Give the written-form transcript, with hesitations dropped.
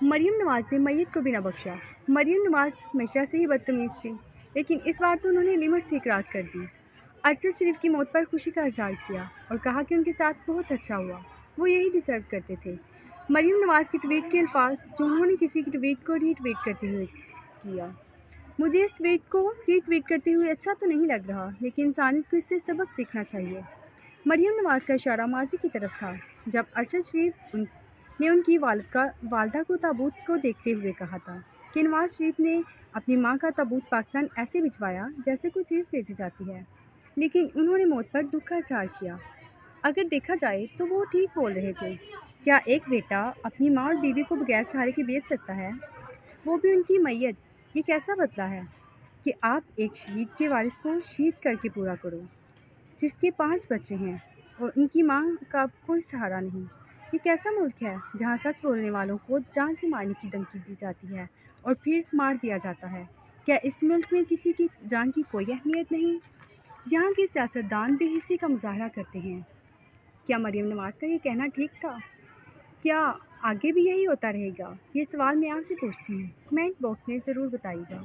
मरियम नवाज ने मैयत को भी न बख्शा। मरियम नवाज हमेशा से ही बदतमीज़ थी, लेकिन इस बार तो उन्होंने लिमिट से क्रॉस कर दी। अरशद शरीफ की मौत पर खुशी का इजहार किया और कहा कि उनके साथ बहुत अच्छा हुआ, वो यही डिज़र्व करते थे। मरियम नवाज के ट्वीट के अल्फाज जो उन्होंने किसी के ट्वीट को रीट्वीट करते हुए किया। मुझे इस ट्वीट को रीट्वीट करते हुए अच्छा तो नहीं लग रहा, लेकिन इंसानियत को इससे सबक सीखना चाहिए। मरियम नवाज का इशारा माजी की तरफ था, जब अरशद शरीफ ने उनकी वालदा को ताबूत को देखते हुए कहा था कि नवाज शरीफ ने अपनी मां का ताबूत पाकिस्तान ऐसे भिजवाया जैसे कोई चीज़ भेजी जाती है, लेकिन उन्होंने मौत पर दुख का इजहार किया। अगर देखा जाए तो वो ठीक बोल रहे थे। क्या एक बेटा अपनी माँ और बीवी को बगैर सहारे के बेच सकता है, वो भी उनकी मैयत? ये कैसा बदला है कि आप एक शहीद के वारिस को शहीद करके पूरा करो, जिसके 5 बच्चे हैं और उनकी माँ का कोई सहारा नहीं। ये कैसा मुल्क है जहाँ सच बोलने वालों को जान से मारने की धमकी दी जाती है और फिर मार दिया जाता है? क्या इस मुल्क में किसी की जान की कोई अहमियत नहीं? यहाँ के सियासतदान बेहिसी का मुजाहरा करते हैं। क्या मरियम नवाज का ये कहना ठीक था? क्या आगे भी यही होता रहेगा? ये सवाल मैं आपसे पूछती हूँ। कमेंट बॉक्स में ज़रूर बताइएगा।